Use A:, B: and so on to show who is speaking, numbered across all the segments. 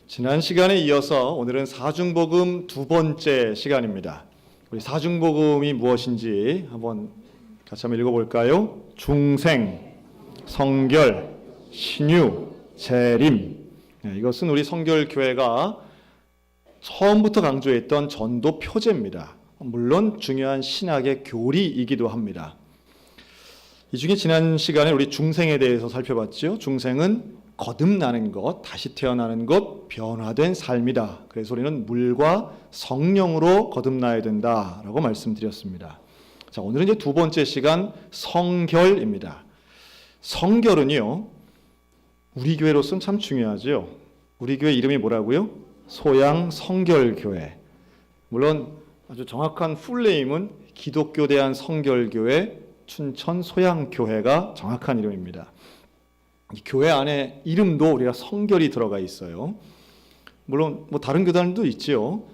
A: 지난 시간에 이어서 오늘은 사중복음 두 번째 시간입니다. 우리 사중복음이 무엇인지 한번 같이 한번 읽어볼까요? 중생, 성결, 신유, 재림. 이것은 우리 성결교회가 처음부터 강조했던 전도 표제입니다. 물론 중요한 신학의 교리이기도 합니다. 이 중에 지난 시간에 우리 중생에 대해서 살펴봤죠. 중생은 거듭나는 것, 다시 태어나는 것, 변화된 삶이다. 그래서 우리는 물과 성령으로 거듭나야 된다라고 말씀드렸습니다. 자, 오늘은 이제 두 번째 시간 성결입니다. 성결은요, 우리 교회로서는 참 중요하죠. 우리 교회 이름이 뭐라고요? 소양 성결교회. 물론 아주 정확한 풀네임은 기독교 대한 성결교회 춘천 소양교회가 정확한 이름입니다. 이 교회 안에 이름도 우리가 성결이 들어가 있어요. 물론 다른 교단도 있죠.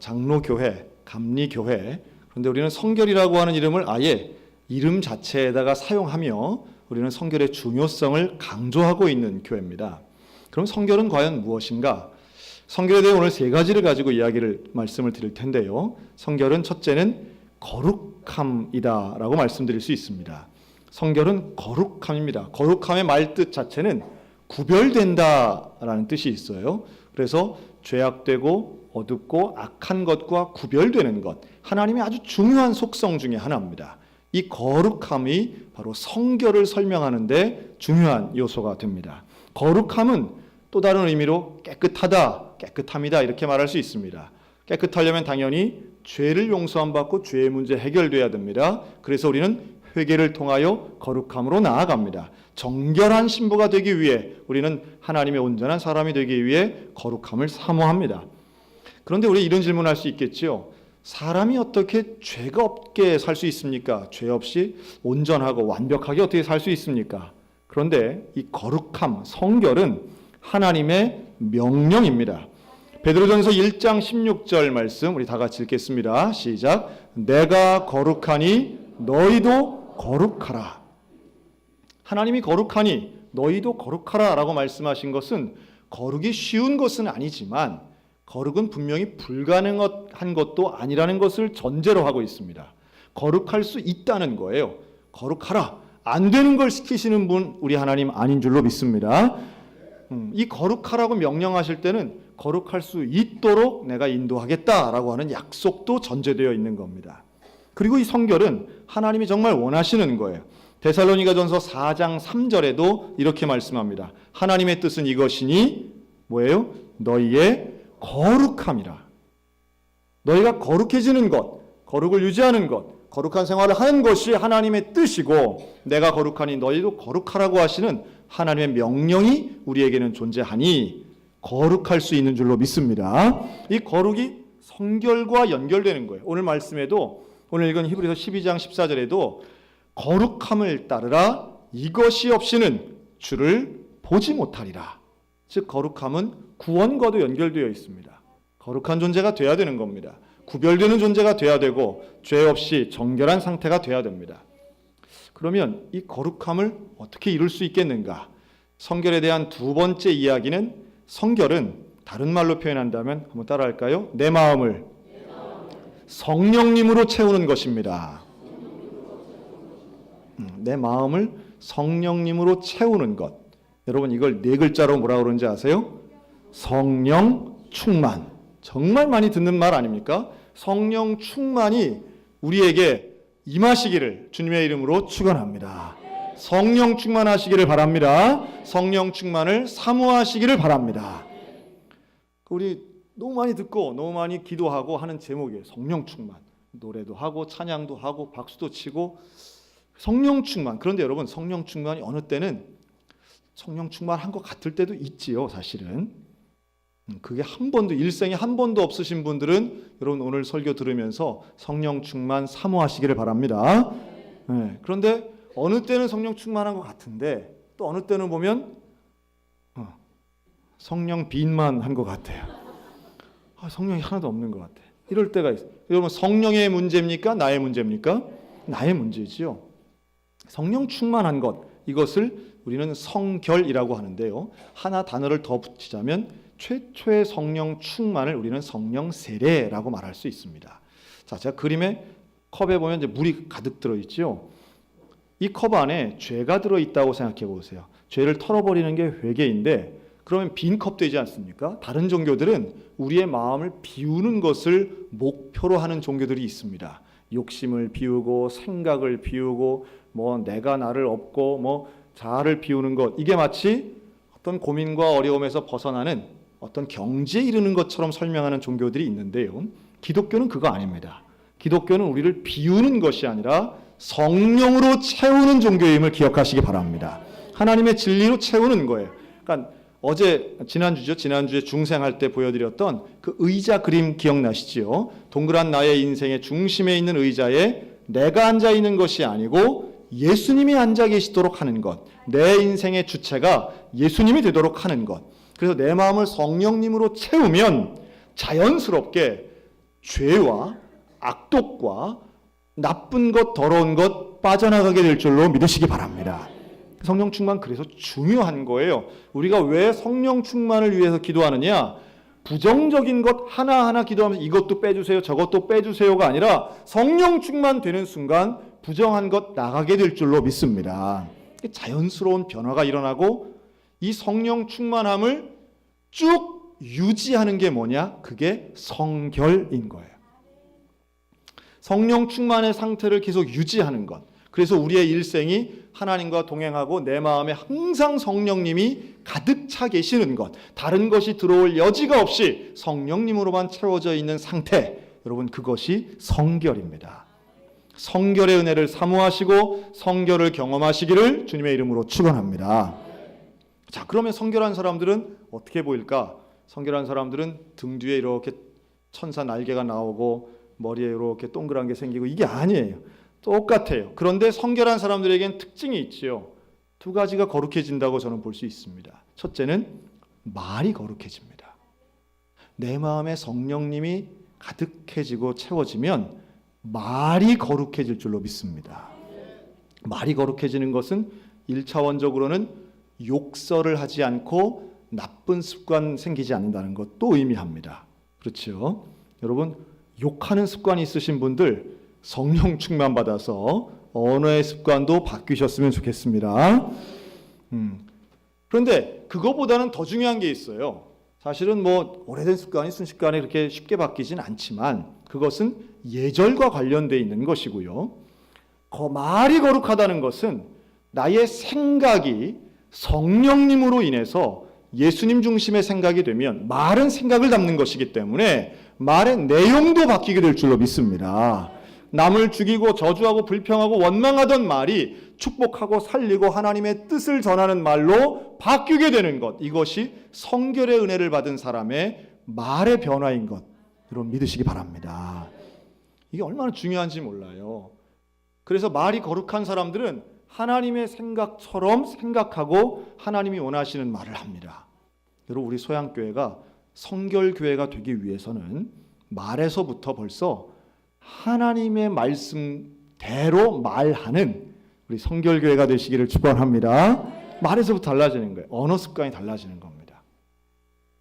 A: 장로교회, 감리교회. 그런데 우리는 성결이라고 하는 이름을 아예 이름 자체에다가 사용하며 우리는 성결의 중요성을 강조하고 있는 교회입니다. 그럼 성결은 과연 무엇인가? 성결에 대해 오늘 세 가지를 가지고 말씀을 드릴 텐데요. 성결은 첫째는 거룩함이다라고 말씀드릴 수 있습니다. 성결은 거룩함입니다. 거룩함의 말뜻 자체는 구별된다라는 뜻이 있어요. 그래서 죄악되고 어둡고 악한 것과 구별되는 것, 하나님의 아주 중요한 속성 중에 하나입니다. 이 거룩함이 바로 성결을 설명하는 데 중요한 요소가 됩니다. 거룩함은 또 다른 의미로 깨끗하다, 깨끗함이다 이렇게 말할 수 있습니다. 깨끗하려면 당연히 죄를 용서함 받고 죄의 문제 해결돼야 됩니다. 그래서 우리는 회개를 통하여 거룩함으로 나아갑니다. 정결한 신부가 되기 위해 우리는 하나님의 온전한 사람이 되기 위해 거룩함을 사모합니다. 그런데 우리 이런 질문을 할 수 있겠지요. 사람이 어떻게 죄가 없게 살 수 있습니까? 죄 없이 온전하고 완벽하게 어떻게 살 수 있습니까? 그런데 이 거룩함, 성결은 하나님의 명령입니다. 베드로전서 1장 16절 말씀 우리 다 같이 읽겠습니다. 시작. 내가 거룩하니 너희도 거룩하라. 하나님이 거룩하니 너희도 거룩하라 라고 말씀하신 것은 거룩이 쉬운 것은 아니지만 거룩은 분명히 불가능한 것도 아니라는 것을 전제로 하고 있습니다. 거룩할 수 있다는 거예요. 거룩하라. 안 되는 걸 시키시는 분 우리 하나님 아닌 줄로 믿습니다. 이 거룩하라고 명령하실 때는 거룩할 수 있도록 내가 인도하겠다라고 하는 약속도 전제되어 있는 겁니다. 그리고 이 성결은 하나님이 정말 원하시는 거예요. 데살로니가전서 4장 3절에도 이렇게 말씀합니다. 하나님의 뜻은 이것이니 뭐예요? 너희의 거룩함이라. 너희가 거룩해지는 것, 거룩을 유지하는 것, 거룩한 생활을 하는 것이 하나님의 뜻이고 내가 거룩하니 너희도 거룩하라고 하시는 하나님의 명령이 우리에게는 존재하니 거룩할 수 있는 줄로 믿습니다. 이 거룩이 성결과 연결되는 거예요. 오늘 말씀에도 오늘 읽은 히브리서 12장 14절에도 거룩함을 따르라 이것이 없이는 주를 보지 못하리라. 즉 거룩함은 구원과도 연결되어 있습니다. 거룩한 존재가 돼야 되는 겁니다. 구별되는 존재가 돼야 되고 죄 없이 정결한 상태가 돼야 됩니다. 그러면 이 거룩함을 어떻게 이룰 수 있겠는가? 성결에 대한 두 번째 이야기는 성결은 다른 말로 표현한다면 한번 따라할까요? 내 마음을 성령님으로 채우는 것입니다. 내 마음을 성령님으로 채우는 것. 여러분 이걸 네 글자로 뭐라고 그러는지 아세요? 성령 충만. 정말 많이 듣는 말 아닙니까? 성령 충만이 우리에게 임하시기를 주님의 이름으로 축원합니다. 성령 충만하시기를 바랍니다. 성령 충만을 사모하시기를 바랍니다. 우리 너무 많이 듣고 너무 많이 기도하고 하는 제목이에요. 성령 충만. 노래도 하고 찬양도 하고 박수도 치고 성령 충만. 그런데 여러분 성령 충만이 어느 때는 성령 충만한 것 같을 때도 있지요. 사실은 그게 한 번도 일생에 한 번도 없으신 분들은 여러분 오늘 설교 들으면서 성령 충만 사모하시기를 바랍니다. 네. 그런데 어느 때는 성령 충만한 것 같은데 또 어느 때는 보면 성령 빈만 한 것 같아요. 성령이 하나도 없는 것 같아. 이럴 때가 있어요. 여러분 성령의 문제입니까? 나의 문제입니까? 나의 문제지요. 성령 충만한 것, 이것을 우리는 성결이라고 하는데요. 하나 단어를 더 붙이자면 최초의 성령 충만을 우리는 성령 세례라고 말할 수 있습니다. 자, 제가 그림에 컵에 보면 이제 물이 가득 들어있죠. 이 컵 안에 죄가 들어있다고 생각해 보세요. 죄를 털어버리는 게 회개인데 그러면 빈 컵 되지 않습니까? 다른 종교들은 우리의 마음을 비우는 것을 목표로 하는 종교들이 있습니다. 욕심을 비우고 생각을 비우고 내가 나를 업고 자아를 비우는 것, 이게 마치 어떤 고민과 어려움에서 벗어나는 어떤 경지에 이르는 것처럼 설명하는 종교들이 있는데요. 기독교는 그거 아닙니다. 기독교는 우리를 비우는 것이 아니라 성령으로 채우는 종교임을 기억하시기 바랍니다. 하나님의 진리로 채우는 거예요. 그러니까 지난주에 중생할 때 보여드렸던 그 의자 그림 기억나시지요? 동그란 나의 인생의 중심에 있는 의자에 내가 앉아 있는 것이 아니고 예수님이 앉아 계시도록 하는 것, 내 인생의 주체가 예수님이 되도록 하는 것. 그래서 내 마음을 성령님으로 채우면 자연스럽게 죄와 악독과 나쁜 것, 더러운 것 빠져나가게 될 줄로 믿으시기 바랍니다. 성령 충만 그래서 중요한 거예요. 우리가 왜 성령 충만을 위해서 기도하느냐? 부정적인 것 하나하나 기도하면서 이것도 빼주세요, 저것도 빼주세요가 아니라 성령 충만 되는 순간 부정한 것 나가게 될 줄로 믿습니다. 자연스러운 변화가 일어나고 이 성령 충만함을 쭉 유지하는 게 뭐냐? 그게 성결인 거예요. 성령 충만의 상태를 계속 유지하는 것. 그래서 우리의 일생이 하나님과 동행하고 내 마음에 항상 성령님이 가득 차 계시는 것, 다른 것이 들어올 여지가 없이 성령님으로만 채워져 있는 상태, 여러분 그것이 성결입니다. 성결의 은혜를 사모하시고 성결을 경험하시기를 주님의 이름으로 축원합니다. 자, 그러면 성결한 사람들은 어떻게 보일까? 성결한 사람들은 등 뒤에 이렇게 천사 날개가 나오고 머리에 이렇게 동그란 게 생기고 이게 아니에요. 똑같아요. 그런데 성결한 사람들에겐 특징이 있지요. 두 가지가 거룩해진다고 저는 볼 수 있습니다. 첫째는 말이 거룩해집니다. 내 마음에 성령님이 가득해지고 채워지면 말이 거룩해질 줄로 믿습니다. 말이 거룩해지는 것은 1차원적으로는 욕설을 하지 않고 나쁜 습관 생기지 않는다는 것도 의미합니다. 그렇죠? 여러분, 욕하는 습관이 있으신 분들 성령 충만 받아서 언어의 습관도 바뀌셨으면 좋겠습니다. 그런데 그거보다는 더 중요한 게 있어요. 사실은 오래된 습관이 순식간에 그렇게 쉽게 바뀌진 않지만 그것은 예절과 관련되어 있는 것이고요. 말이 거룩하다는 것은 나의 생각이 성령님으로 인해서 예수님 중심의 생각이 되면 말은 생각을 담는 것이기 때문에 말의 내용도 바뀌게 될 줄로 믿습니다. 남을 죽이고 저주하고 불평하고 원망하던 말이 축복하고 살리고 하나님의 뜻을 전하는 말로 바뀌게 되는 것, 이것이 성결의 은혜를 받은 사람의 말의 변화인 것, 여러분 믿으시기 바랍니다. 이게 얼마나 중요한지 몰라요. 그래서 말이 거룩한 사람들은 하나님의 생각처럼 생각하고 하나님이 원하시는 말을 합니다. 여러분, 우리 소양교회가 성결교회가 되기 위해서는 말에서부터 벌써 하나님의 말씀대로 말하는 우리 성결교회가 되시기를 축원합니다. 말에서부터 달라지는 거예요. 언어 습관이 달라지는 겁니다.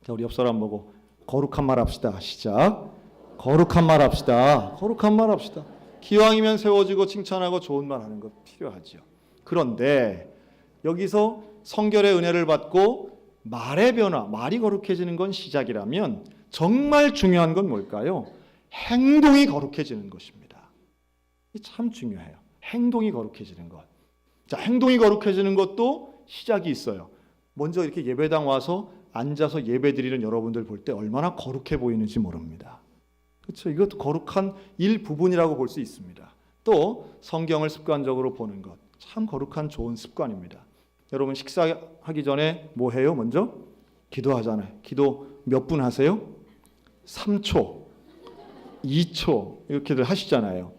A: 자, 우리 옆 사람 보고 거룩한 말 합시다. 시작. 거룩한 말 합시다. 거룩한 말 합시다. 기왕이면 세워지고 칭찬하고 좋은 말 하는 것 필요하죠. 그런데 여기서 성결의 은혜를 받고 말의 변화, 말이 거룩해지는 건 시작이라면 정말 중요한 건 뭘까요? 행동이 거룩해지는 것입니다. 이 참 중요해요. 행동이 거룩해지는 것. 자, 행동이 거룩해지는 것도 시작이 있어요. 먼저 이렇게 예배당 와서 앉아서 예배드리는 여러분들 볼 때 얼마나 거룩해 보이는지 모릅니다. 그렇죠? 이것도 거룩한 일부분이라고 볼 수 있습니다. 또 성경을 습관적으로 보는 것, 참 거룩한 좋은 습관입니다. 여러분 식사하기 전에 뭐 해요? 먼저 기도하잖아요. 기도 몇 분 하세요? 3초, 2초 이렇게들 하시잖아요.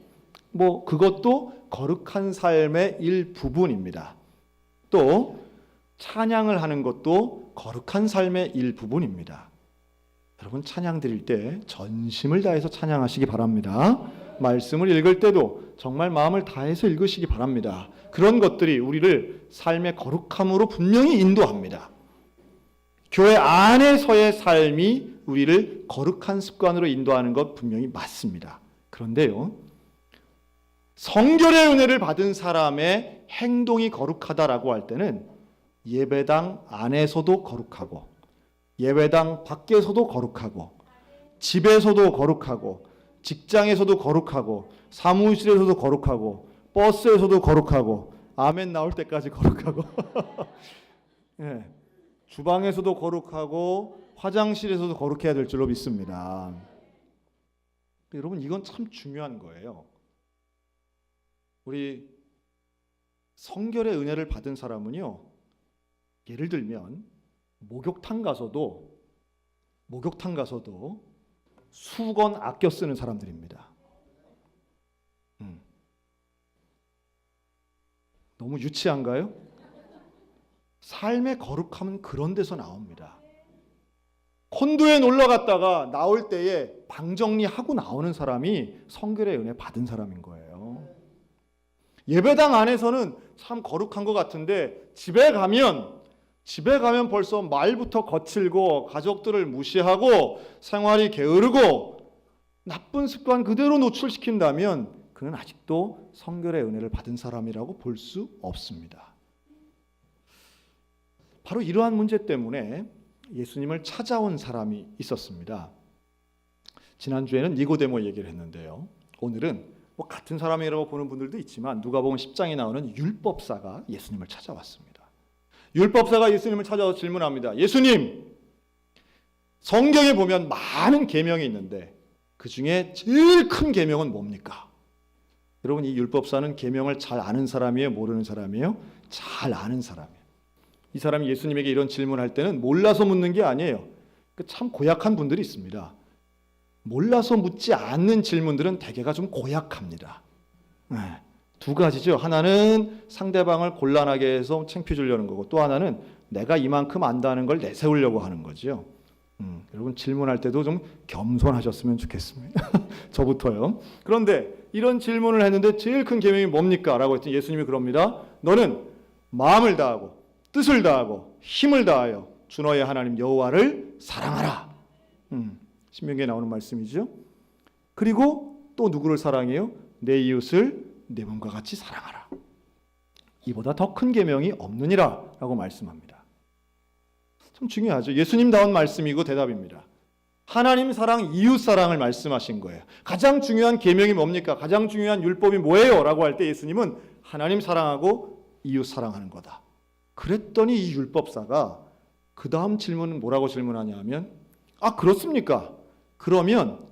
A: 그것도 거룩한 삶의 일부분입니다. 또 찬양을 하는 것도 거룩한 삶의 일부분입니다. 여러분 찬양 드릴 때 전심을 다해서 찬양하시기 바랍니다. 말씀을 읽을 때도 정말 마음을 다해서 읽으시기 바랍니다. 그런 것들이 우리를 삶의 거룩함으로 분명히 인도합니다. 교회 안에서의 삶이 우리를 거룩한 습관으로 인도하는 것 분명히 맞습니다. 그런데요, 성결의 은혜를 받은 사람의 행동이 거룩하다라고 할 때는 예배당 안에서도 거룩하고 예배당 밖에서도 거룩하고 집에서도 거룩하고 직장에서도 거룩하고 사무실에서도 거룩하고 버스에서도 거룩하고 아멘 나올 때까지 거룩하고 예, 주방에서도 거룩하고 화장실에서도 거룩해야 될 줄로 믿습니다. 여러분, 이건 참 중요한 거예요. 우리 성결의 은혜를 받은 사람은요, 예를 들면 목욕탕 가서도 수건 아껴 쓰는 사람들입니다. 너무 유치한가요? 삶의 거룩함은 그런 데서 나옵니다. 콘도에 놀러 갔다가 나올 때에 방 정리하고 나오는 사람이 성결의 은혜 받은 사람인 거예요. 예배당 안에서는 참 거룩한 것 같은데 집에 가면 벌써 말부터 거칠고 가족들을 무시하고 생활이 게으르고 나쁜 습관 그대로 노출시킨다면 그는 아직도 성결의 은혜를 받은 사람이라고 볼 수 없습니다. 바로 이러한 문제 때문에 예수님을 찾아온 사람이 있었습니다. 지난주에는 니고데모 얘기를 했는데요. 오늘은 같은 사람이라고 보는 분들도 있지만 누가복음 10장에 나오는 율법사가 예수님을 찾아왔습니다. 율법사가 예수님을 찾아와서 질문합니다. 예수님, 성경에 보면 많은 계명이 있는데 그 중에 제일 큰 계명은 뭡니까? 여러분, 이 율법사는 계명을 잘 아는 사람이에요? 모르는 사람이에요? 잘 아는 사람이에요. 이 사람이 예수님에게 이런 질문할 때는 몰라서 묻는 게 아니에요. 참 고약한 분들이 있습니다. 몰라서 묻지 않는 질문들은 대개가 좀 고약합니다. 두 가지죠. 하나는 상대방을 곤란하게 해서 창피 주려는 거고, 또 하나는 내가 이만큼 안다는 걸 내세우려고 하는 거죠. 여러분, 질문할 때도 좀 겸손하셨으면 좋겠습니다. 저부터요. 그런데 이런 질문을 했는데 제일 큰 계명이 뭡니까? 라고 했더니 예수님이 그럽니다. 너는 마음을 다하고 뜻을 다하고 힘을 다하여 주 너의 하나님 여호와를 사랑하라. 신명기에 나오는 말씀이죠. 그리고 또 누구를 사랑해요? 내 이웃을 내 몸과 같이 사랑하라. 이보다 더 큰 계명이 없느니라 라고 말씀합니다. 참 중요하죠. 예수님다운 말씀이고 대답입니다. 하나님 사랑, 이웃 사랑을 말씀하신 거예요. 가장 중요한 계명이 뭡니까? 가장 중요한 율법이 뭐예요? 라고 할 때 예수님은 하나님 사랑하고 이웃 사랑하는 거다. 그랬더니 이 율법사가 그 다음 질문은 뭐라고 질문하냐 하면, 아, 그렇습니까? 그러면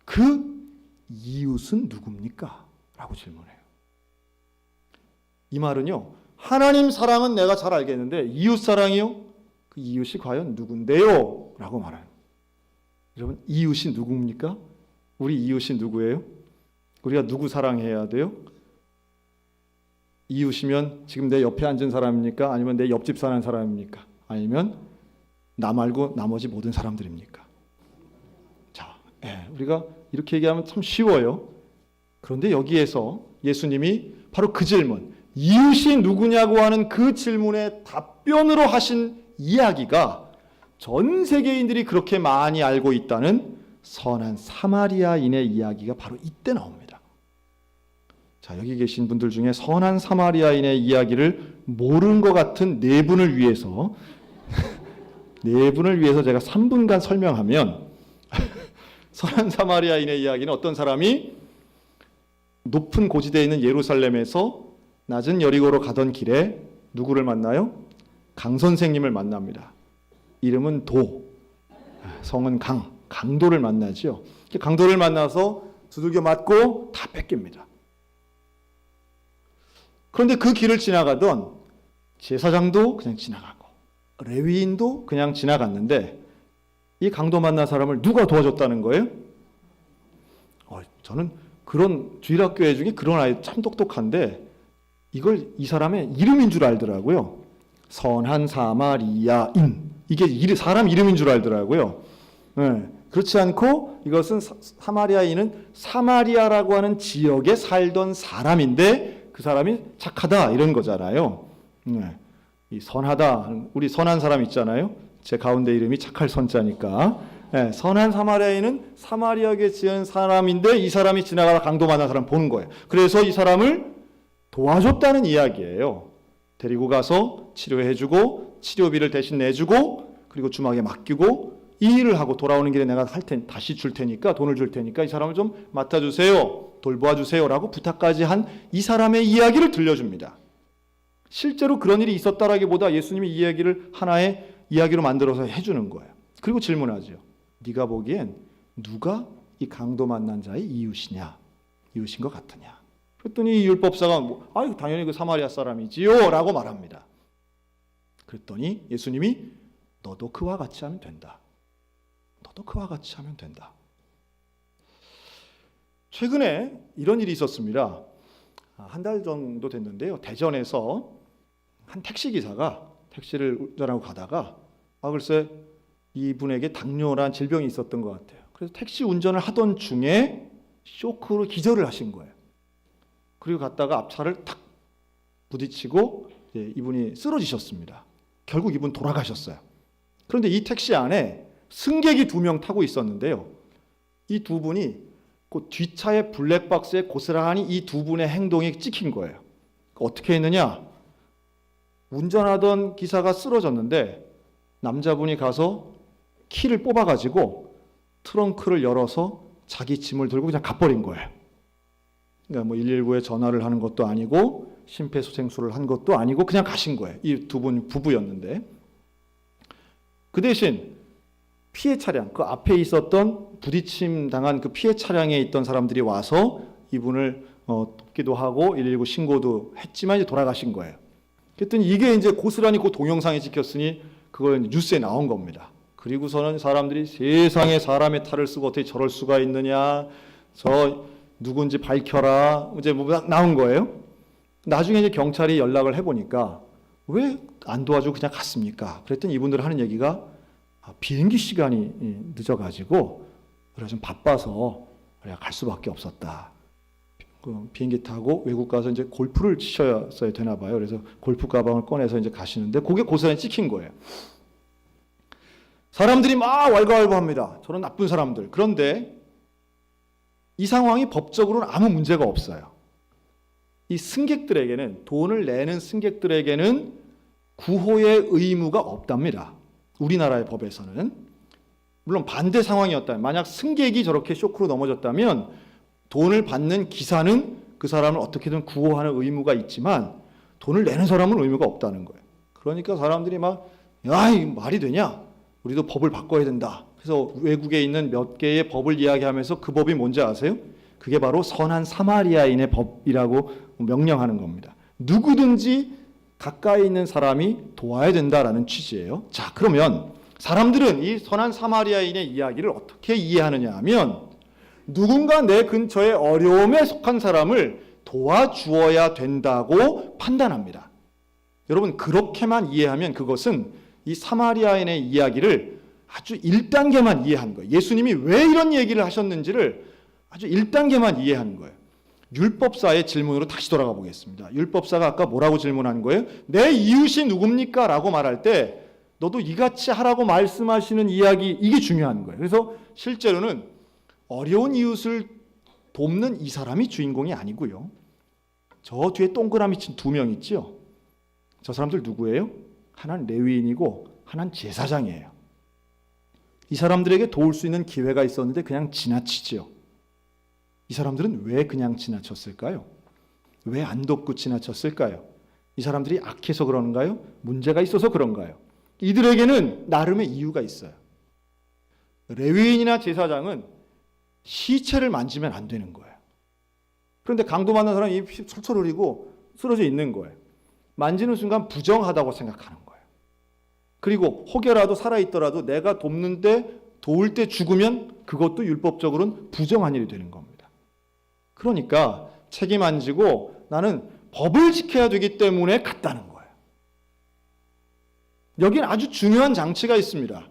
A: 그 이웃은 누굽니까? 라고 질문해요. 이 말은요, 하나님 사랑은 내가 잘 알겠는데 이웃 사랑이요? 그 이웃이 과연 누군데요? 라고 말해요. 여러분, 이웃이 누굽니까? 우리 이웃이 누구예요? 우리가 누구 사랑해야 돼요? 이웃이면 지금 내 옆에 앉은 사람입니까? 아니면 내 옆집 사는 사람입니까? 아니면 나 말고 나머지 모든 사람들입니까? 자, 우리가 이렇게 얘기하면 참 쉬워요. 그런데 여기에서 예수님이 바로 그 질문, 이웃이 누구냐고 하는 그 질문에 답변으로 하신 이야기가 전 세계인들이 그렇게 많이 알고 있다는 선한 사마리아인의 이야기가 바로 이때 나옵니다. 자, 여기 계신 분들 중에 선한 사마리아인의 이야기를 모르는 것 같은 네 분을 위해서 제가 3분간 설명하면 선한 사마리아인의 이야기는 어떤 사람이 높은 고지대에 있는 예루살렘에서 낮은 여리고로 가던 길에 누구를 만나요? 강 선생님을 만납니다. 이름은 도, 성은 강도를 만나죠. 강도를 만나서 두들겨 맞고 다 뺏깁니다. 그런데 그 길을 지나가던 제사장도 그냥 지나가고 레위인도 그냥 지나갔는데 이 강도 만난 사람을 누가 도와줬다는 거예요? 저는 그런 주일학교회 중에 그런 아이 참 똑똑한데 이걸 이 사람의 이름인 줄 알더라고요. 선한 사마리아인. 이게 사람 이름인 줄 알더라고요. 그렇지 않고 이것은 사마리아인은 사마리아라고 하는 지역에 살던 사람인데 그 사람이 착하다 이런 거잖아요. 이 선하다, 우리 선한 사람 있잖아요. 제 가운데 이름이 착할 선자니까. 선한 사마리아인은 사마리아에 지은 사람인데 이 사람이 지나가다 강도 만난 사람 보는 거예요. 그래서 이 사람을 도와줬다는 이야기예요. 데리고 가서 치료해주고 치료비를 대신 내주고 그리고 주막에 맡기고 이 일을 하고 돌아오는 길에 내가 다시 줄 테니까 돈을 줄 테니까 이 사람을 좀 맡아주세요. 돌보아 주세요라고 부탁까지 한 이 사람의 이야기를 들려줍니다. 실제로 그런 일이 있었다라기보다 예수님이 이 이야기를 하나의 이야기로 만들어서 해주는 거예요. 그리고 질문하죠. 네가 보기엔 누가 이 강도 만난 자의 이웃이냐? 이웃인 것 같으냐? 그랬더니 율법사가 당연히 그 사마리아 사람이지요 라고 말합니다. 그랬더니 예수님이 너도 그와 같이 하면 된다. 너도 그와 같이 하면 된다. 최근에 이런 일이 있었습니다. 한 달 정도 됐는데요. 대전에서 한 택시기사가 택시를 운전하고 가다가 글쎄 이분에게 당뇨란 질병이 있었던 것 같아요. 그래서 택시 운전을 하던 중에 쇼크로 기절을 하신 거예요. 그리고 갔다가 앞차를 탁 부딪히고 이분이 쓰러지셨습니다. 결국 이분 돌아가셨어요. 그런데 이 택시 안에 승객이 2명 타고 있었는데요. 이 두 분이 그 뒷차의 블랙박스에 고스란히 이 두 분의 행동이 찍힌 거예요. 어떻게 했느냐? 운전하던 기사가 쓰러졌는데 남자분이 가서 키를 뽑아가지고 트렁크를 열어서 자기 짐을 들고 그냥 가버린 거예요. 그러니까 119에 전화를 하는 것도 아니고 심폐소생술을 한 것도 아니고 그냥 가신 거예요. 이 두 분 부부였는데 그 대신 피해 차량, 그 앞에 있었던 부딪힘 당한 그 피해 차량에 있던 사람들이 와서 이분을 돕기도 하고 119 신고도 했지만 이제 돌아가신 거예요. 그랬더니 이게 이제 고스란히 그 동영상에 찍혔으니 그걸 뉴스에 나온 겁니다. 그리고서는 사람들이 세상에 사람의 탈을 쓰고 어떻게 저럴 수가 있느냐, 저 누군지 밝혀라, 이제 나온 거예요. 나중에 이제 경찰이 연락을 해보니까 왜 안 도와주고 그냥 갔습니까? 그랬더니 이분들 하는 얘기가 비행기 시간이 늦어가지고 그래 좀 바빠서 그래 갈 수밖에 없었다. 비행기 타고 외국 가서 이제 골프를 치셔야 되나 봐요. 그래서 골프 가방을 꺼내서 이제 가시는데 그게 고스란히 찍힌 거예요. 사람들이 막 왈가왈부합니다. 저런 나쁜 사람들. 그런데 이 상황이 법적으로는 아무 문제가 없어요. 이 승객들에게는 돈을 내는 승객들에게는 구호의 의무가 없답니다. 우리나라의 법에서는. 물론 반대 상황이었다면 만약 승객이 저렇게 쇼크로 넘어졌다면 돈을 받는 기사는 그 사람을 어떻게든 구호하는 의무가 있지만 돈을 내는 사람은 의무가 없다는 거예요. 그러니까 사람들이 이 말이 되냐? 우리도 법을 바꿔야 된다. 그래서 외국에 있는 몇 개의 법을 이야기하면서 그 법이 뭔지 아세요? 그게 바로 선한 사마리아인의 법이라고 명령하는 겁니다. 누구든지 가까이 있는 사람이 도와야 된다라는 취지예요. 자, 그러면 사람들은 이 선한 사마리아인의 이야기를 어떻게 이해하느냐 하면 누군가 내 근처에 어려움에 속한 사람을 도와주어야 된다고 판단합니다. 여러분 그렇게만 이해하면 그것은 이 사마리아인의 이야기를 아주 1단계만 이해한 거예요. 예수님이 왜 이런 얘기를 하셨는지를 아주 1단계만 이해한 거예요. 율법사의 질문으로 다시 돌아가 보겠습니다. 율법사가 아까 뭐라고 질문한 거예요? 내 이웃이 누굽니까? 라고 말할 때 너도 이같이 하라고 말씀하시는 이야기, 이게 중요한 거예요. 그래서 실제로는 어려운 이웃을 돕는 이 사람이 주인공이 아니고요. 저 뒤에 동그라미 친 2명 있죠? 저 사람들 누구예요? 하나는 레위인이고 하나는 제사장이에요. 이 사람들에게 도울 수 있는 기회가 있었는데 그냥 지나치죠. 이 사람들은 왜 그냥 지나쳤을까요? 왜 안 돕고 지나쳤을까요? 이 사람들이 악해서 그런가요? 문제가 있어서 그런가요? 이들에게는 나름의 이유가 있어요. 레위인이나 제사장은 시체를 만지면 안 되는 거예요. 그런데 강도 만난 사람이 입이 철철 흐리고 쓰러져 있는 거예요. 만지는 순간 부정하다고 생각하는 거예요. 그리고 혹여라도 살아있더라도 내가 돕는데 도울 때 죽으면 그것도 율법적으로는 부정한 일이 되는 겁니다. 그러니까 책임 안 지고 나는 법을 지켜야 되기 때문에 갔다는 거예요. 여기는 아주 중요한 장치가 있습니다.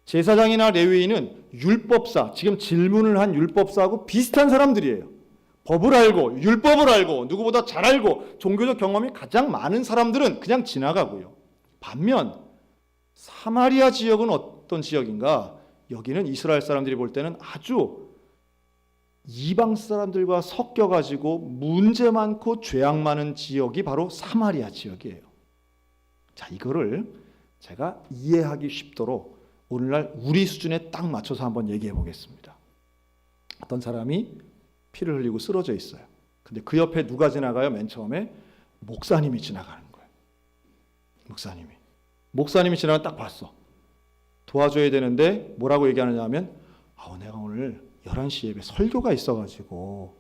A: 제사장이나 레위인은 율법사, 지금 질문을 한 율법사하고 비슷한 사람들이에요. 법을 알고 율법을 알고 누구보다 잘 알고 종교적 경험이 가장 많은 사람들은 그냥 지나가고요. 반면 사마리아 지역은 어떤 지역인가? 여기는 이스라엘 사람들이 볼 때는 아주 이방 사람들과 섞여가지고 문제 많고 죄악 많은 지역이 바로 사마리아 지역이에요. 자, 이거를 제가 이해하기 쉽도록 오늘날 우리 수준에 딱 맞춰서 한번 얘기해 보겠습니다. 어떤 사람이 피를 흘리고 쓰러져 있어요. 근데 그 옆에 누가 지나가요? 맨 처음에 목사님이 지나가는 거예요. 목사님이 지나가 딱 봤어. 도와줘야 되는데 뭐라고 얘기하느냐 하면 내가 오늘 11시 예배 설교가 있어가지고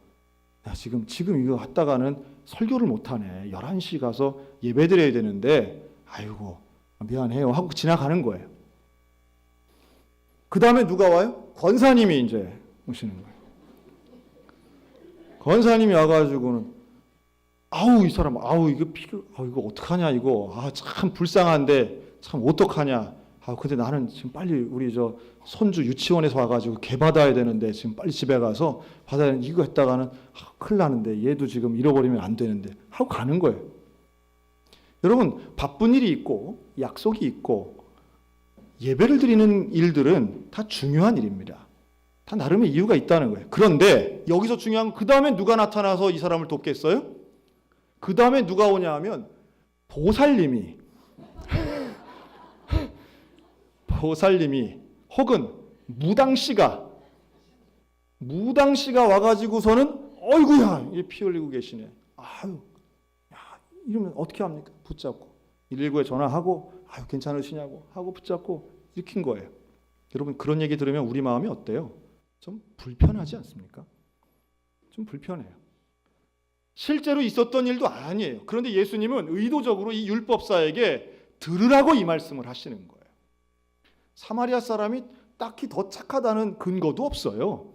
A: 나 지금 이거 갔다가는 설교를 못하네. 11시 가서 예배 드려야 되는데 아이고 미안해요 하고 지나가는 거예요. 그 다음에 누가 와요? 권사님이 이제 오시는 거예요. 권사님이 와가지고는 이 사람 이거 어떡하냐 이거 참 불쌍한데 참 어떡하냐. 근데 나는 지금 빨리 우리 손주 유치원에서 와가지고 개 받아야 되는데 지금 빨리 집에 가서 받아야 되는데 이거 했다가는 큰일 나는데 얘도 지금 잃어버리면 안 되는데 하고 가는 거예요. 여러분, 바쁜 일이 있고 약속이 있고 예배를 드리는 일들은 다 중요한 일입니다. 다 나름의 이유가 있다는 거예요. 그런데 여기서 중요한 건 그 다음에 누가 나타나서 이 사람을 돕겠어요? 그 다음에 누가 오냐 하면 보살님이 혹은 무당씨가 와가지고서는 어이구야 피 흘리고 계시네. 이러면 어떻게 합니까? 붙잡고 119에 전화하고 괜찮으시냐고 하고 붙잡고 일으킨 거예요. 여러분, 그런 얘기 들으면 우리 마음이 어때요? 좀 불편하지 않습니까? 좀 불편해요. 실제로 있었던 일도 아니에요. 그런데 예수님은 의도적으로 이 율법사에게 들으라고 이 말씀을 하시는 거예요. 사마리아 사람이 딱히 더 착하다는 근거도 없어요.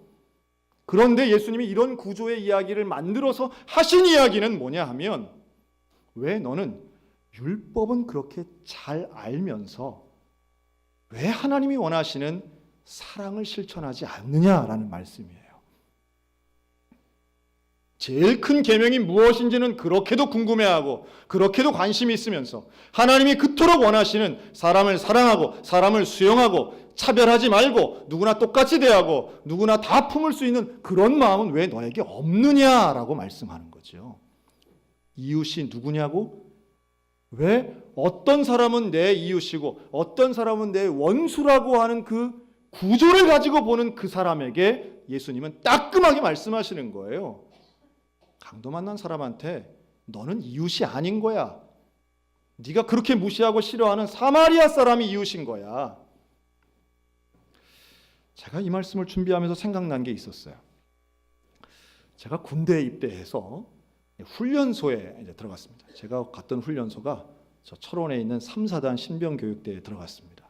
A: 그런데 예수님이 이런 구조의 이야기를 만들어서 하신 이야기는 뭐냐 하면, 왜 너는 율법은 그렇게 잘 알면서 왜 하나님이 원하시는 사랑을 실천하지 않느냐라는 말씀이에요. 제일 큰 계명이 무엇인지는 그렇게도 궁금해하고 그렇게도 관심이 있으면서 하나님이 그토록 원하시는 사람을 사랑하고 사람을 수용하고 차별하지 말고 누구나 똑같이 대하고 누구나 다 품을 수 있는 그런 마음은 왜 너에게 없느냐라고 말씀하는 거죠. 이웃이 누구냐고? 왜 어떤 사람은 내 이웃이고 어떤 사람은 내 원수라고 하는 그 구조를 가지고 보는 그 사람에게 예수님은 따끔하게 말씀하시는 거예요. 강도 만난 사람한테 너는 이웃이 아닌 거야. 네가 그렇게 무시하고 싫어하는 사마리아 사람이 이웃인 거야. 제가 이 말씀을 준비하면서 생각난 게 있었어요. 제가 군대에 입대해서 훈련소에 이제 들어갔습니다. 제가 갔던 훈련소가 저 철원에 있는 3, 4단 신병교육대에 들어갔습니다.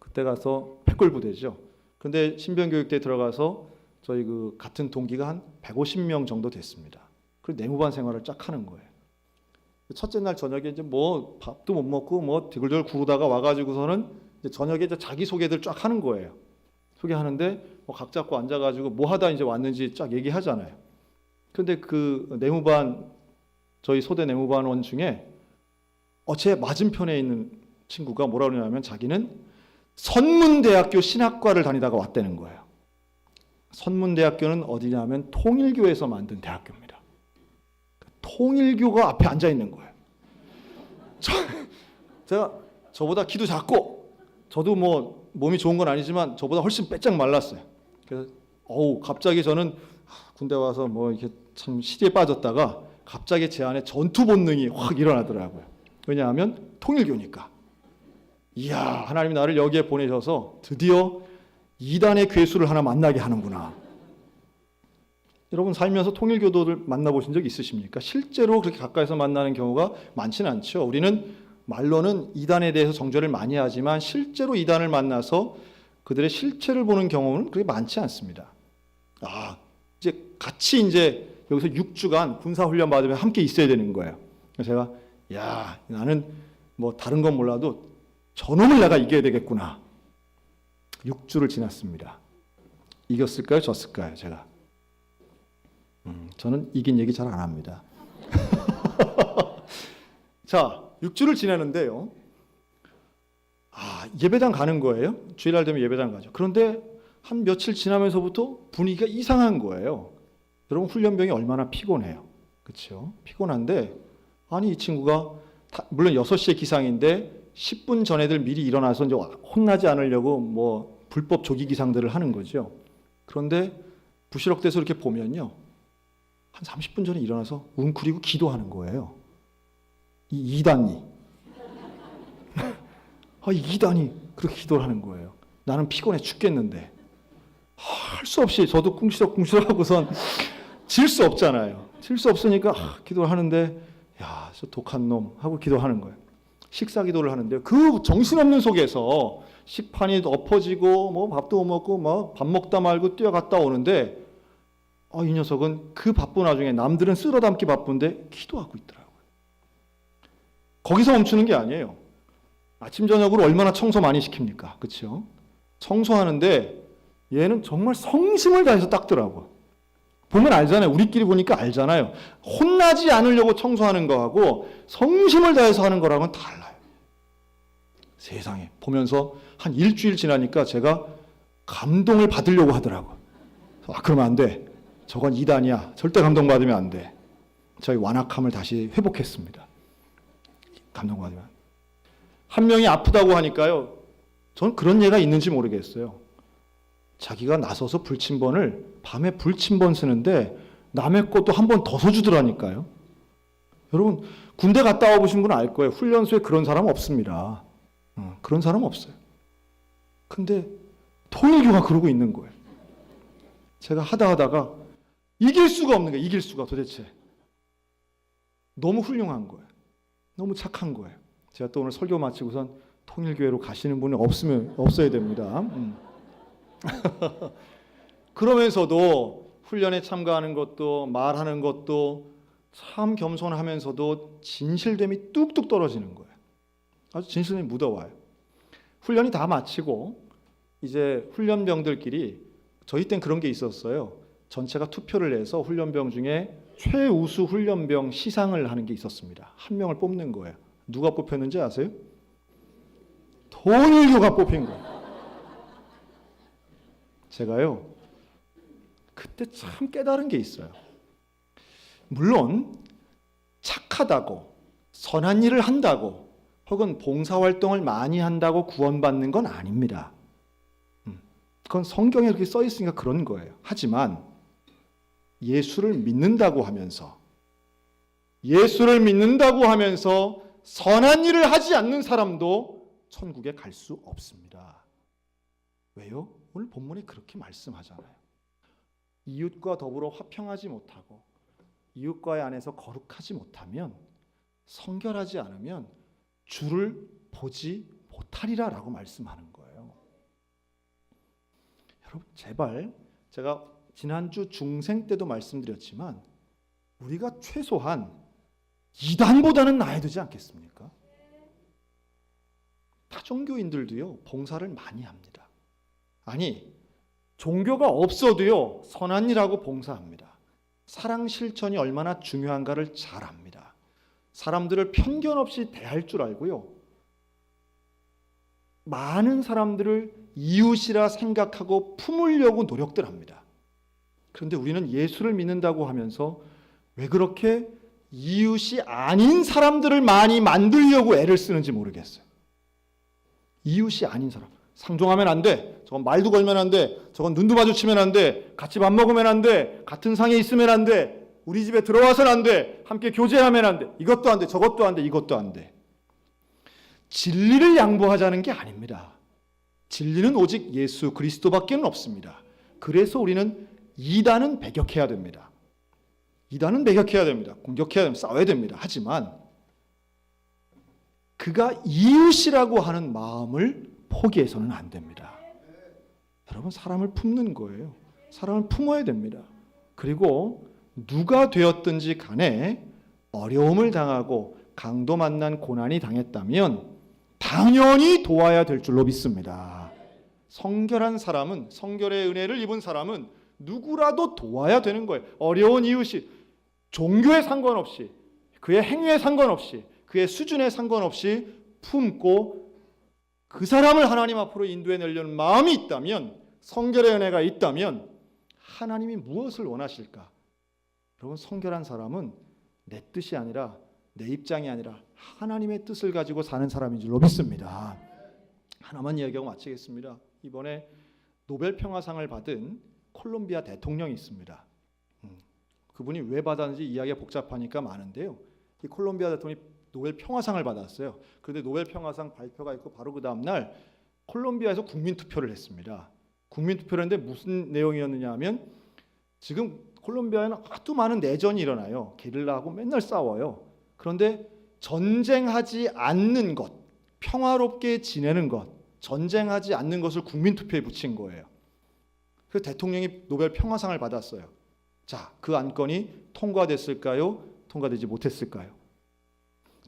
A: 그때 가서 패골부대죠. 근데 신병교육대에 들어가서 저희 같은 동기가 한 150명 정도 됐습니다. 그리고 내무반 생활을 쫙 하는 거예요. 첫째 날 저녁에 이제 뭐 밥도 못 먹고 뭐 디글디글 구르다가 와가지고서는 이제 저녁에 이제 자기 소개들 쫙 하는 거예요. 소개하는데 뭐 각 잡고 앉아가지고 뭐 하다 이제 왔는지 쫙 얘기하잖아요. 근데 그 내무반, 저희 소대 내무반원 중에 제 맞은편에 있는 친구가 뭐라 그러냐면 자기는 선문대학교 신학과를 다니다가 왔다는 거예요. 선문대학교는 어디냐면 통일교에서 만든 대학교입니다. 통일교가 앞에 앉아 있는 거예요. 제가 저보다 키도 작고 저도 뭐 몸이 좋은 건 아니지만 저보다 훨씬 빼짝 말랐어요. 그래서 갑자기 저는 군대 와서 뭐 이렇게 참 시대에 빠졌다가 갑자기 제 안에 전투 본능이 확 일어나더라고요. 왜냐하면 통일교니까. 이야, 하나님이 나를 여기에 보내셔서 드디어 이단의 괴수를 하나 만나게 하는구나. 여러분 살면서 통일교도를 만나보신 적 있으십니까? 실제로 그렇게 가까이서 만나는 경우가 많지는 않죠. 우리는 말로는 이단에 대해서 정죄를 많이 하지만 실제로 이단을 만나서 그들의 실체를 보는 경험은 그렇게 많지 않습니다. 이제 같이 이제 여기서 6주간 군사훈련 받으면 함께 있어야 되는 거예요. 그래서 제가 나는 뭐 다른 건 몰라도 저놈을 내가 이겨야 되겠구나. 6주를 지났습니다. 이겼을까요? 졌을까요? 제가? 저는 이긴 얘기 잘 안 합니다. 자, 6주를 지내는데요. 예배당 가는 거예요. 주일날 되면 예배당 가죠. 그런데 한 며칠 지나면서부터 분위기가 이상한 거예요. 여러분, 훈련병이 얼마나 피곤해요. 그렇죠? 피곤한데 아니 이 친구가 물론 6시에 기상인데 10분 전에들 미리 일어나서 이제 혼나지 않으려고 뭐 불법 조기 기상들을 하는 거죠. 그런데 부시럭대서 이렇게 보면요. 한 30분 전에 일어나서 웅크리고 기도하는 거예요. 이 2단이. 이 2단이 그렇게 기도를 하는 거예요. 나는 피곤해 죽겠는데. 할 수 없이 저도 꿍시럭꿍시럭 하고선 질 수 없잖아요. 질 수 없으니까 기도를 하는데 야, 저 독한 놈 하고 기도하는 거예요. 식사 기도를 하는데 그 정신없는 속에서 식판이 엎어지고 뭐 밥도 못 먹고 뭐 밥 먹다 말고 뛰어갔다 오는데 이 녀석은 그 바쁜 와중에 남들은 쓸어 담기 바쁜데 기도하고 있더라고요. 거기서 멈추는 게 아니에요. 아침 저녁으로 얼마나 청소 많이 시킵니까? 그렇죠? 청소하는데 얘는 정말 성심을 다해서 닦더라고요. 보면 알잖아요. 우리끼리 보니까 알잖아요. 혼나지 않으려고 청소하는 거하고 성심을 다해서 하는 거랑은 달라요. 세상에. 보면서 한 일주일 지나니까 제가 감동을 받으려고 하더라고요. 그러면 안 돼. 저건 2단이야. 절대 감동받으면 안 돼. 저희 완악함을 다시 회복했습니다. 감동받으면. 한 명이 아프다고 하니까요. 전 그런 예가 있는지 모르겠어요. 자기가 나서서 불침번을 밤에 불침번 쓰는데 남의 것도 한 번 더 써주더라니까요. 여러분 군대 갔다 와보신 분은 알 거예요. 훈련소에 그런 사람 없습니다. 그런 사람 없어요. 근데 통일교가 그러고 있는 거예요. 제가 하다가 이길 수가 없는 거예요. 이길 수가 도대체. 너무 훌륭한 거예요. 너무 착한 거예요. 제가 또 오늘 설교 마치고선 통일교회로 가시는 분이 없어야 됩니다. 그러면서도 훈련에 참가하는 것도 말하는 것도 참 겸손하면서도 진실됨이 뚝뚝 떨어지는 거예요. 아주 진실됨이 묻어와요. 훈련이 다 마치고 이제 훈련병들끼리 저희 땐 그런 게 있었어요. 전체가 투표를 해서 훈련병 중에 최우수 훈련병 시상을 하는 게 있었습니다. 한 명을 뽑는 거예요. 누가 뽑혔는지 아세요? 통일교가 뽑힌 거예요. 제가요 그때 참 깨달은 게 있어요. 물론 착하다고 선한 일을 한다고 혹은 봉사활동을 많이 한다고 구원받는 건 아닙니다. 그건 성경에 그렇게 써 있으니까 그런 거예요. 하지만 예수를 믿는다고 하면서 선한 일을 하지 않는 사람도 천국에 갈 수 없습니다. 왜요? 오늘 본문에 그렇게 말씀하잖아요. 이웃과 더불어 화평하지 못하고 이웃과의 안에서 거룩하지 못하면 성결하지 않으면 주를 보지 못하리라 라고 말씀하는 거예요. 여러분 제발 제가 지난주 중생 때도 말씀드렸지만 우리가 최소한 2단보다는 나아야 되지 않겠습니까? 타종교인들도요 봉사를 많이 합니다. 아니 종교가 없어도요 선한 일하고 봉사합니다. 사랑 실천이 얼마나 중요한가를 잘 압니다. 사람들을 편견 없이 대할 줄 알고요. 많은 사람들을 이웃이라 생각하고 품으려고 노력들 합니다. 그런데 우리는 예수를 믿는다고 하면서 왜 그렇게 이웃이 아닌 사람들을 많이 만들려고 애를 쓰는지 모르겠어요. 이웃이 아닌 사람. 상종하면 안 돼. 저건 말도 걸면 안 돼. 저건 눈도 마주치면 안 돼. 같이 밥 먹으면 안 돼. 같은 상에 있으면 안 돼. 우리 집에 들어와서는 안 돼. 함께 교제하면 안 돼. 이것도 안 돼. 저것도 안 돼. 이것도 안 돼. 진리를 양보하자는 게 아닙니다. 진리는 오직 예수 그리스도밖에는 없습니다. 그래서 우리는 이단은 배격해야 됩니다. 이단은 배격해야 됩니다. 공격해야 됩니다. 싸워야 됩니다. 하지만 그가 이웃이라고 하는 마음을 포기해서는 안 됩니다. 여러분 사람을 품는 거예요. 사람을 품어야 됩니다. 그리고 누가 되었든지 간에 어려움을 당하고 강도 만난 고난이 당했다면 당연히 도와야 될 줄로 믿습니다. 성결한 사람은, 성결의 은혜를 입은 사람은 누구라도 도와야 되는 거예요. 어려운 이웃이 종교에 상관없이, 그의 행위에 상관없이, 그의 수준에 상관없이 품고 그 사람을 하나님 앞으로 인도해내려는 마음이 있다면, 성결의 은혜가 있다면 하나님이 무엇을 원하실까? 여러분, 성결한 사람은 내 뜻이 아니라, 내 입장이 아니라 하나님의 뜻을 가지고 사는 사람인 줄로 믿습니다. 하나만 이야기하고 마치겠습니다. 이번에 노벨 평화상을 받은 콜롬비아 대통령이 있습니다. 그분이 왜 받았는지 이야기가 복잡하니까 많은데요. 이 콜롬비아 대통령이 노벨 평화상을 받았어요. 그런데 노벨 평화상 발표가 있고 바로 그 다음 날 콜롬비아에서 국민 투표를 했습니다. 국민 투표를 했는데 무슨 내용이었느냐 하면, 지금 콜롬비아에는 하도 많은 내전이 일어나요. 게릴라하고 맨날 싸워요. 그런데 전쟁하지 않는 것, 평화롭게 지내는 것, 전쟁하지 않는 것을 국민 투표에 붙인 거예요. 그래서 대통령이 노벨 평화상을 받았어요. 자, 그 안건이 통과됐을까요? 통과되지 못했을까요?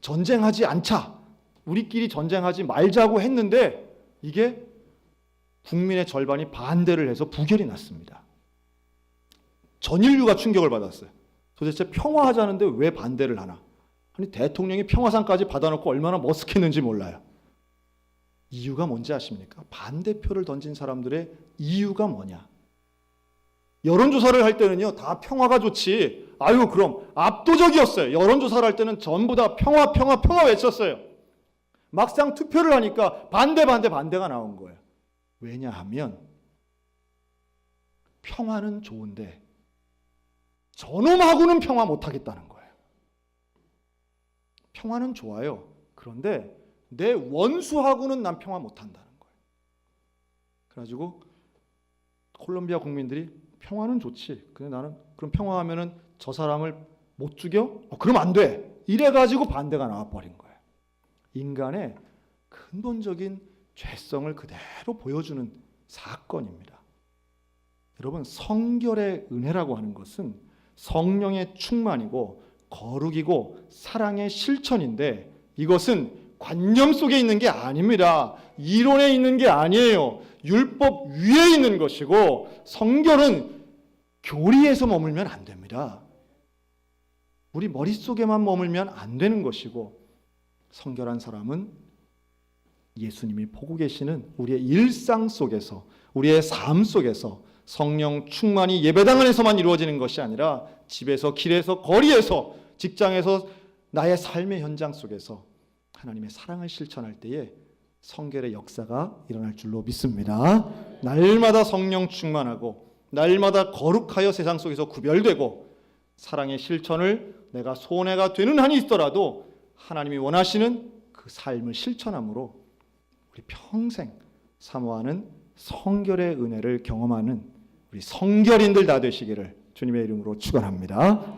A: 전쟁하지 않자, 우리끼리 전쟁하지 말자고 했는데 이게 국민의 절반이 반대를 해서 부결이 났습니다. 전 인류가 충격을 받았어요. 도대체 평화하자는데 왜 반대를 하나? 아니, 대통령이 평화상까지 받아놓고 얼마나 머쓱했는지 몰라요. 이유가 뭔지 아십니까? 반대표를 던진 사람들의 이유가 뭐냐? 여론조사를 할 때는요, 다 평화가 좋지. 아유, 그럼 압도적이었어요. 여론조사를 할 때는 전부 다 평화, 평화, 평화 외쳤어요. 막상 투표를 하니까 반대가 나온 거예요. 왜냐하면 평화는 좋은데 저놈하고는 평화 못하겠다는 거예요. 평화는 좋아요. 그런데 내 원수하고는 난 평화 못한다는 거예요. 그래가지고 콜롬비아 국민들이 평화는 좋지. 근데 나는 그럼 평화하면은 저 사람을 못 죽여? 그럼 안 돼. 이래가지고 반대가 나와버린 거예요. 인간의 근본적인 죄성을 그대로 보여주는 사건입니다. 여러분, 성결의 은혜라고 하는 것은 성령의 충만이고 거룩이고 사랑의 실천인데, 이것은 관념 속에 있는 게 아닙니다. 이론에 있는 게 아니에요. 율법 위에 있는 것이고, 성결은 교리에서 머물면 안 됩니다. 우리 머릿속에만 머물면 안 되는 것이고, 성결한 사람은 예수님이 보고 계시는 우리의 일상 속에서, 우리의 삶 속에서 성령 충만이 예배당 안에서만 이루어지는 것이 아니라 집에서, 길에서, 거리에서, 직장에서, 나의 삶의 현장 속에서 하나님의 사랑을 실천할 때에 성결의 역사가 일어날 줄로 믿습니다. 날마다 성령 충만하고 날마다 거룩하여 세상 속에서 구별되고 사랑의 실천을 내가 손해가 되는 한이 있더라도 하나님이 원하시는 그 삶을 실천함으로 우리 평생 사모하는 성결의 은혜를 경험하는 우리 성결인들 다 되시기를 주님의 이름으로 축원합니다.